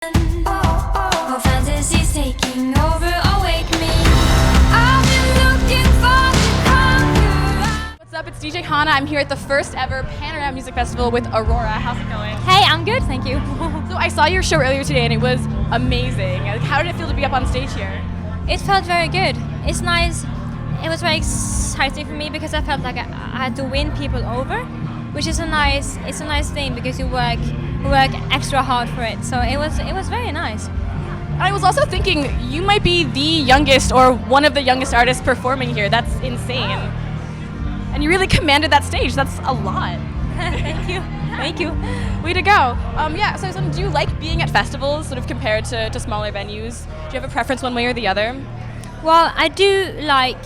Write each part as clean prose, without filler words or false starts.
Oh, fantasies taking over, awake me. I've been looking for the conqueror. What's up? It's DJ Hana. I'm here at the first ever Panorama Music Festival with Aurora. How's it going? Hey, I'm good, thank you. So I saw your show earlier today and it was amazing. How did it feel to be up on stage here? It felt very good. It's nice. It was very exciting for me because I felt like I had to win people over, which is a nice thing because you work extra hard for it. So it was very nice. I was also thinking you might be the youngest or one of the youngest artists performing here. That's insane. And you really commanded that stage. That's a lot. Thank you. Way to go. Yeah, so I was wondering, do you like being at festivals sort of compared to smaller venues? Do you have a preference one way or the other? Well, I do like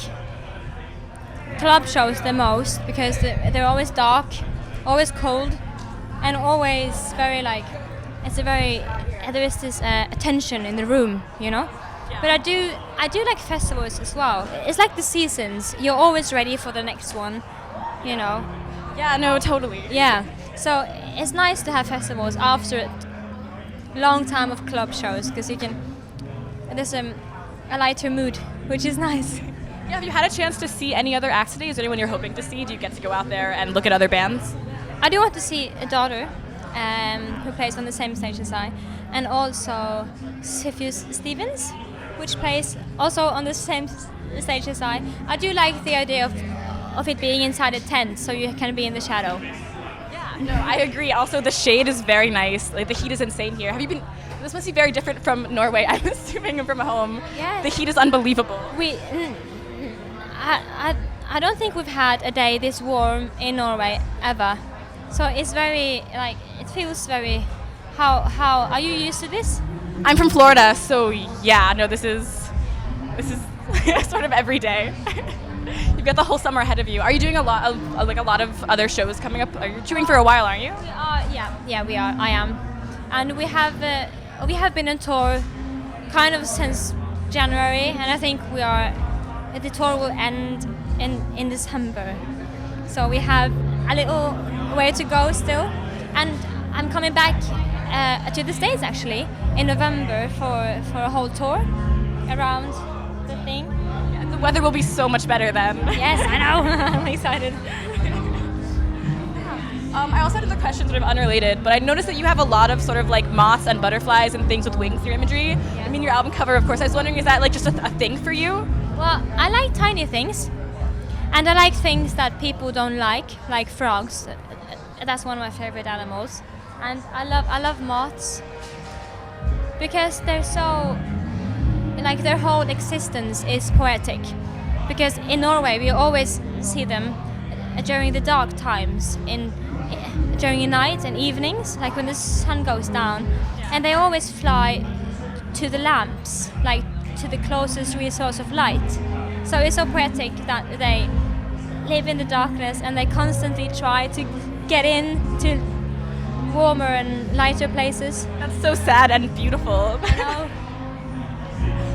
club shows the most because they're always dark, always cold, and always very there is this attention in the room, you know. Yeah. But I do like festivals as well. It's like the seasons. You're always ready for the next one, you know. Yeah, no, totally. Yeah. So it's nice to have festivals after a long time of club shows because there's a lighter mood, which is nice. Yeah, have you had a chance to see any other acts today? Is there anyone you're hoping to see? Do you get to go out there and look at other bands? I do want to see a daughter who plays on the same stage as I, and also Sifus Stevens, which plays also on the same stage as I. I do like the idea of it being inside a tent, so you can be in the shadow. Yeah, no, I agree. Also, the shade is very nice. Like, the heat is insane here. This must be very different from Norway, I'm assuming, from home. Yes. The heat is unbelievable. I don't think we've had a day this warm in Norway ever. So it's very, it feels very, how, are you used to this? I'm from Florida, so yeah, no, this is sort of every day. You've got the whole summer ahead of you. Are you doing a lot of other shows coming up? Are you touring for a while, aren't you? We are, yeah, we are. I am, and we have been on tour, kind of since January, and I think the tour will end in December. So we have a little way to go still, and I'm coming back to the States actually in November for a whole tour around the thing. Yeah, the weather will be so much better then. Yes, I know. I'm excited. I also had another question, sort of unrelated, but I noticed that you have a lot of sort of like moths and butterflies and things with wings in your imagery. Yeah. I mean, your album cover, of course. I was wondering, is that like just a thing for you? Well, I like tiny things, and I like things that people don't like frogs. That's one of my favorite animals, and I love moths because they're so, like, their whole existence is poetic. Because in Norway we always see them during the dark times, during the night and evenings, like when the sun goes down, and they always fly to the lamps, like to the closest resource of light. So it's so poetic that they live in the darkness and they constantly try to get into warmer and lighter places. That's so sad and beautiful. You know?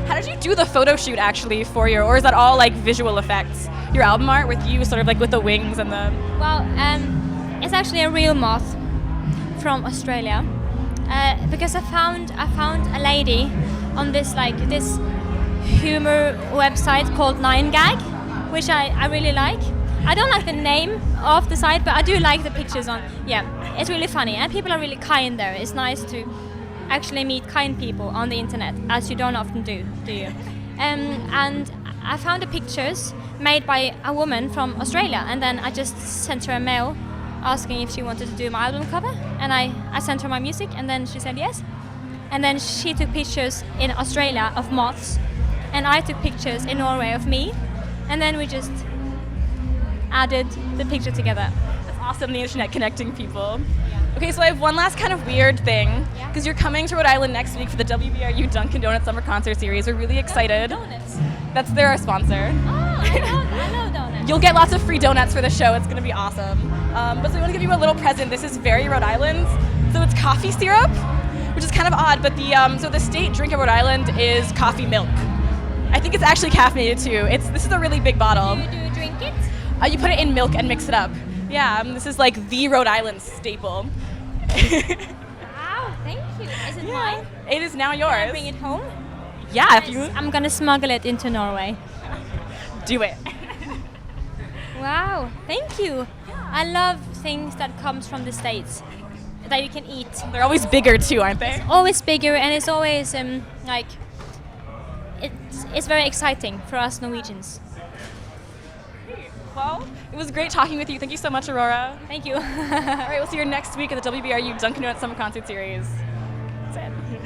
How did you do the photo shoot actually for or is that all like visual effects? Your album art with you sort of like with the wings and the... Well, it's actually a real moth from Australia because I found a lady on this humor website called 9gag, which I really like. I don't like the name of the site, but I do like the pictures on. Yeah, it's really funny and people are really kind there. It's nice to actually meet kind people on the internet, as you don't often do you? And I found the pictures made by a woman from Australia, and then I just sent her a mail asking if she wanted to do my album cover, and I sent her my music, and then she said yes. And then she took pictures in Australia of moths, and I took pictures in Norway of me, and then we just added the picture together. That's awesome, the internet connecting people. Yeah. Okay, so I have one last kind of weird thing, because you're coming to Rhode Island next week for the WBRU Dunkin' Donuts Summer Concert Series. We're really excited. Donuts? They're our sponsor. Oh, I love donuts. You'll get lots of free donuts for the show. It's going to be awesome. But so we want to give you a little present. This is very Rhode Island. So it's coffee syrup, which is kind of odd, but the state drink of Rhode Island is coffee milk. I think it's actually caffeinated too. This is a really big bottle. Do you drink it? You put it in milk and mix it up. Yeah, this is like the Rhode Island staple. Wow, thank you. Is it mine? It is now Can yours. I bring it home? Yeah, if you I'm gonna smuggle it into Norway. do it. Wow, thank you. I love things that comes from the States that you can eat. They're always bigger too, aren't they? Always bigger, and it's always like it's very exciting for us Norwegians. Well, it was great talking with you. Thank you so much, Aurora. Thank you. All right, we'll see you next week at the WBRU Dunkin' Donuts Summer Concert Series. That's it.